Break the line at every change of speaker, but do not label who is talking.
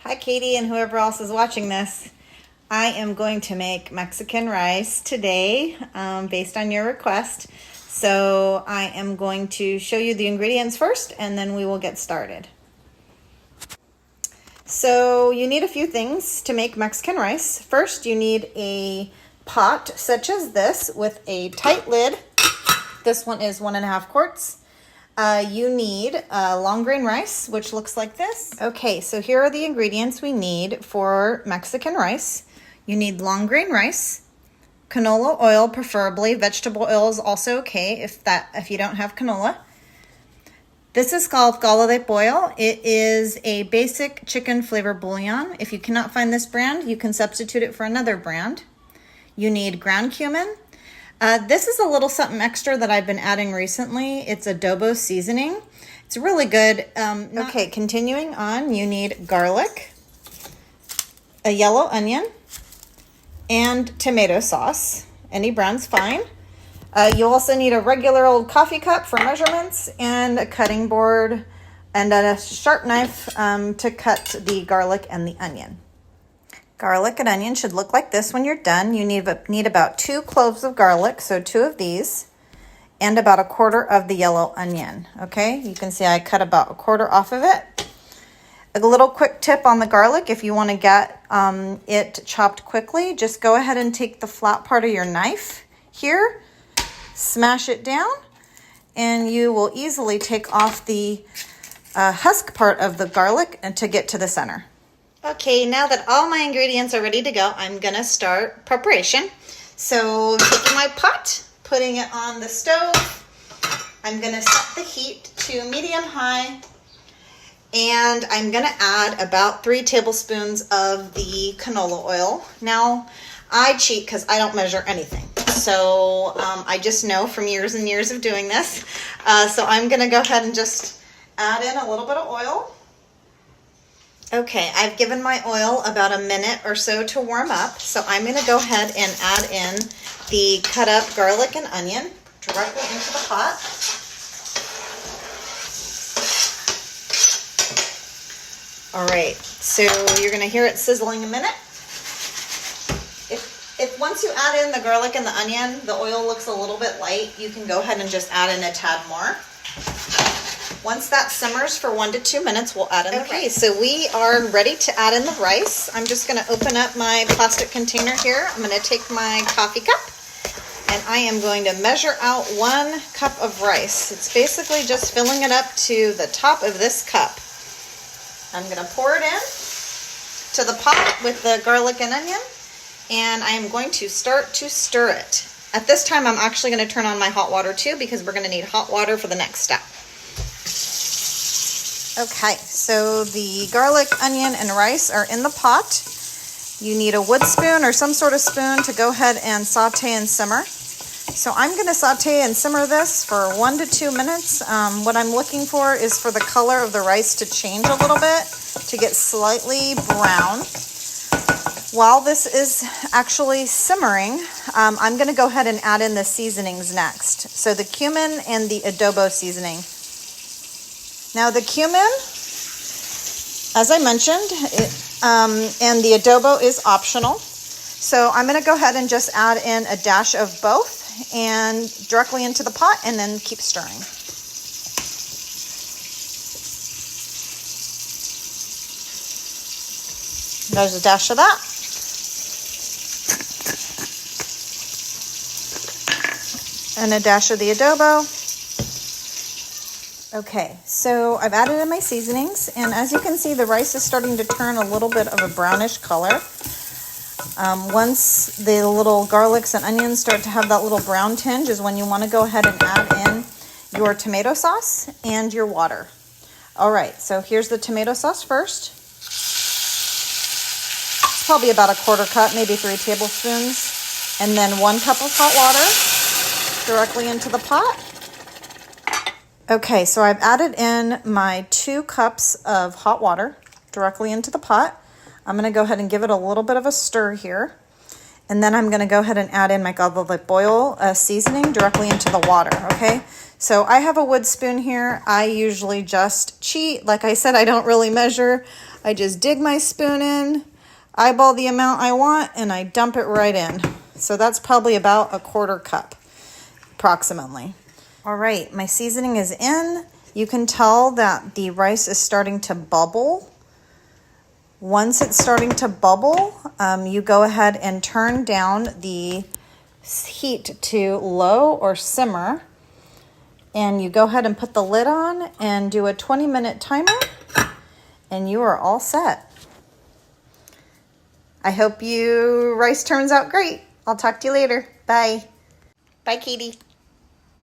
Hi, Katie, and whoever else is watching this. I am going to make Mexican rice today based on your request. So I am going to show you the ingredients first, and then we will get started. So you need a few things to make Mexican rice. First, you need a pot such as this with a tight lid. This one is 1.5 quarts. You need long grain rice, which looks like this. Okay, so here are the ingredients we need for Mexican rice. You need long grain rice, canola oil preferably. Vegetable oil is also okay if you don't have canola. This is called caldo de pollo. It is a basic chicken flavor bouillon. If you cannot find this brand, you can substitute it for another brand. You need ground cumin. This is a little something extra that I've been adding recently. It's adobo seasoning. It's really good. Okay, continuing on, you need garlic, a yellow onion, and tomato sauce. Any brand's fine. You also need a regular old coffee cup for measurements and a cutting board and a sharp knife to cut the garlic and the onion. Garlic and onion should look like this when you're done. You need about 2 cloves of garlic, so 2 of these, and about 1/4 of the yellow onion. Okay, you can see I cut about 1/4 off of it. A little quick tip on the garlic: if you want to get it chopped quickly, just go ahead and take the flat part of your knife here, smash it down, and you will easily take off the husk part of the garlic and to get to the center. Okay, now that all my ingredients are ready to go, I'm gonna start preparation. So taking my pot, putting it on the stove, I'm gonna set the heat to medium-high, and I'm gonna add about 3 tablespoons of the canola oil. Now, I cheat because I don't measure anything. So I just know from years and years of doing this. So I'm gonna go ahead and just add in a little bit of oil. Okay, I've given my oil about a minute or so to warm up, so I'm going to go ahead and add in the cut up garlic and onion directly into the pot. All right, so you're going to hear it sizzling a minute. If once you add in the garlic and the onion, the oil looks a little bit light, you can go ahead and just add in a tad more. Once that simmers for 1 to 2 minutes, we'll add in the rice. Okay, so we are ready to add in the rice. I'm just going to open up my plastic container here. I'm going to take my coffee cup, and I am going to measure out 1 cup of rice. It's basically just filling it up to the top of this cup. I'm going to pour it in to the pot with the garlic and onion, and I am going to start to stir it. At this time, I'm actually going to turn on my hot water too, because we're going to need hot water for the next step. Okay, so the garlic, onion, and rice are in the pot. You need a wood spoon or some sort of spoon to go ahead and saute and simmer. So I'm going to saute and simmer this for 1 to 2 minutes. What I'm looking for is for the color of the rice to change a little bit, to get slightly brown. While this is actually simmering, I'm going to go ahead and add in the seasonings next. So the cumin and the adobo seasoning. Now the cumin, as I mentioned, and the adobo is optional. So I'm going to go ahead and just add in a dash of both and directly into the pot, and then keep stirring. There's a dash of that. And a dash of the adobo. Okay, so I've added in my seasonings, and as you can see, the rice is starting to turn a little bit of a brownish color. Once the little garlics and onions start to have that little brown tinge is when you want to go ahead and add in your tomato sauce and your water. All right, so here's the tomato sauce first. It's probably about 1/4 cup, maybe 3 tablespoons. And then 1 cup of hot water directly into the pot. Okay, so I've added in my 2 cups of hot water directly into the pot. I'm going to go ahead and give it a little bit of a stir here. And then I'm gonna go ahead and add in my garlic oil seasoning directly into the water, okay? So I have a wood spoon here. I usually just cheat. Like I said, I don't really measure. I just dig my spoon in, eyeball the amount I want, and I dump it right in. So that's probably about 1/4 cup, approximately. All right, my seasoning is in. You can tell that the rice is starting to bubble. Once it's starting to bubble, you go ahead and turn down the heat to low or simmer. And you go ahead and put the lid on and do a 20-minute timer, and you are all set. I hope your rice turns out great. I'll talk to you later. Bye. Bye, Katie.